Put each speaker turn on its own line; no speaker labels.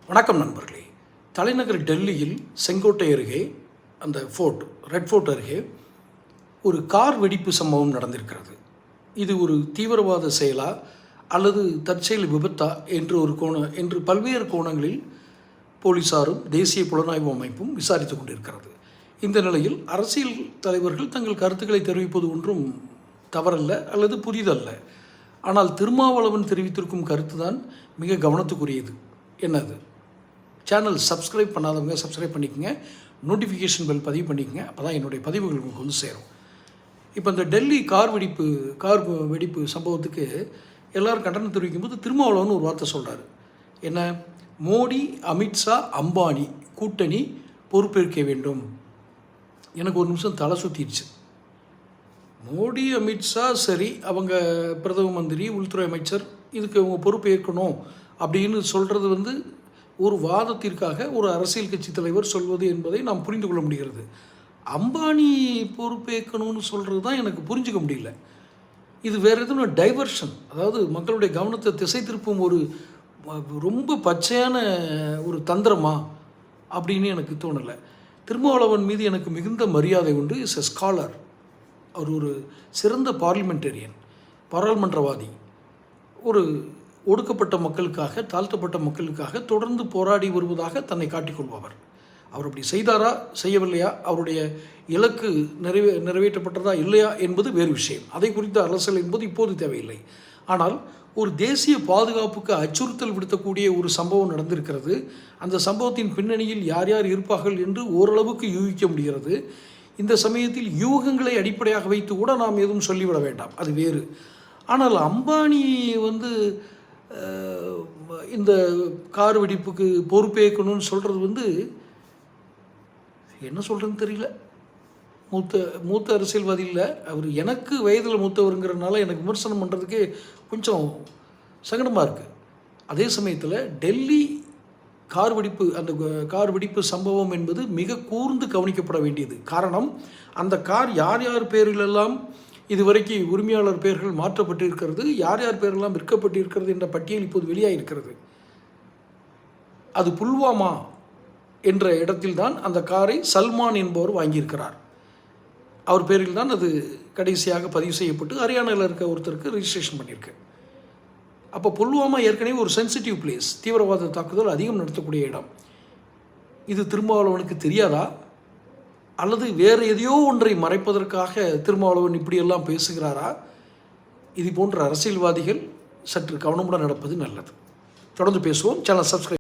வணக்கம் நண்பர்களே. தலைநகர் டெல்லியில் செங்கோட்டை அருகே அந்த ரெட் ஃபோர்ட் அருகே ஒரு கார் வெடிப்பு சம்பவம் நடந்திருக்கிறது. இது ஒரு தீவிரவாத செயலா அல்லது தற்செயல் விபத்தா என்று பல்வேறு கோணங்களில் போலீசாரும் தேசிய புலனாய்வு அமைப்பும் விசாரித்து கொண்டிருக்கிறது. இந்த நிலையில் அரசியல் தலைவர்கள் தங்கள் கருத்துக்களை தெரிவிப்பது ஒன்றும் தவறல்ல அல்லது புதிதல்ல. ஆனால் திருமாவளவன் தெரிவித்திருக்கும் கருத்து தான் மிக கவனத்துக்குரியது. என்னது? சேனல் சப்ஸ்கிரைப் பண்ணாதவங்க சப்ஸ்கிரைப் பண்ணிக்கோங்க, நோட்டிஃபிகேஷன் பெல் பதிவு பண்ணிக்கோங்க. அப்போ தான் என்னுடைய பதிவுகள் உங்களுக்கு வந்து சேரும். இப்போ இந்த டெல்லி கார் வெடிப்பு சம்பவத்துக்கு எல்லோரும் கண்டனம் தெரிவிக்கும் போது திருமாவளவன் ஒரு வார்த்தை சொல்கிறார். என்ன? மோடி, அமித்ஷா, அம்பானி கூட்டணி பொறுப்பேற்க வேண்டும். எனக்கு ஒரு நிமிஷம் தலை சுற்றிடுச்சு. மோடி, அமித்ஷா சரி, அவங்க பிரதம மந்திரி, உள்துறை அமைச்சர், இதுக்கு அவங்க பொறுப்பேற்கணும் அப்படின்னு சொல்கிறது ஒரு வாதத்திற்காக ஒரு அரசியல் கட்சி தலைவர் சொல்வது என்பதை நாம் புரிந்து கொள்ள முடிகிறது. அம்பானி பொறுப்பேற்கணும்னு சொல்கிறது தான் எனக்கு புரிஞ்சுக்க முடியல. இது வேறு எதுவும் டைவர்ஷன், அதாவது மக்களுடைய கவனத்தை திசை திருப்பும் ஒரு ரொம்ப பச்சையான ஒரு தந்திரமா அப்படின்னு எனக்கு தோணலை. திருமாவளவன் மீது எனக்கு மிகுந்த மரியாதை உண்டு. Is a scholar. அவர் ஒரு சிறந்த பாராளுமன்றவாதி, ஒரு ஒடுக்கப்பட்ட மக்களுக்காக, தாழ்த்தப்பட்ட மக்களுக்காக தொடர்ந்து போராடி வருவதாக தன்னை காட்டிக்கொள்பவர். அவர் அப்படி செய்தாரா செய்யவில்லையா, அவருடைய இலக்கு நிறைவேற்றப்பட்டதா இல்லையா என்பது வேறு விஷயம். அதை குறித்த அரசியல் என்பது இப்போது தேவையில்லை. ஆனால் ஒரு தேசிய பாதுகாப்புக்கு அச்சுறுத்தல் விடுத்தக்கூடிய ஒரு சம்பவம் நடந்திருக்கிறது. அந்த சம்பவத்தின் பின்னணியில் யார் யார் இருப்பார்கள் என்று ஓரளவுக்கு யூகிக்க முடிகிறது. இந்த சமயத்தில் யூகங்களை அடிப்படையாக வைத்து கூட நாம் எதுவும் சொல்லிவிட வேண்டாம், அது வேறு. ஆனால் அம்பானி இந்த கார் வெடிப்புக்கு பொறுப்பேற்கணும்னு சொல்கிறது என்ன சொல்கிறதுன்னு தெரியல. மூத்த அரசியல்வாதி இல்லை அவர், எனக்கு வயதில் மூத்தவருங்கிறதுனால எனக்கு விமர்சனம் பண்ணுறதுக்கே கொஞ்சம் சங்கடமாக இருக்குது. அதே சமயத்தில் டெல்லி கார் வெடிப்பு சம்பவம் என்பது மிக கூர்ந்து கவனிக்கப்பட வேண்டியது. காரணம், அந்த கார் யார் யார் பேரிலெல்லாம் இதுவரைக்கு உரிமையாளர் பெயர்கள் மாற்றப்பட்டிருக்கிறது, யார் யார் பேரெல்லாம் விற்கப்பட்டிருக்கிறது என்ற பட்டியல் இப்போது வெளியாகிருக்கிறது. அது புல்வாமா என்ற இடத்தில்தான் அந்த காரை சல்மான் என்பவர் வாங்கியிருக்கிறார். அவர் பேரில் தான் அது கடைசியாக பதிவு செய்யப்பட்டு ஹரியானாவில் இருக்க ஒருத்தருக்கு ரிஜிஸ்ட்ரேஷன் பண்ணியிருக்கு. அப்போ புல்வாமா ஏற்கனவே ஒரு சென்சிட்டிவ் பிளேஸ், தீவிரவாத தாக்குதல் அதிகம் நடத்தக்கூடிய இடம். இது திருமாவளவனுக்கு தெரியாதா அல்லது வேறு எதையோ ஒன்றை மறைப்பதற்காக திருமாவளவன் இப்படியெல்லாம் பேசுகிறாரா? இது போன்ற அரசியல்வாதிகள் சற்று கவனமுடன் நடப்பது நல்லது. தொடர்ந்து பேசுவோம். Channel subscribe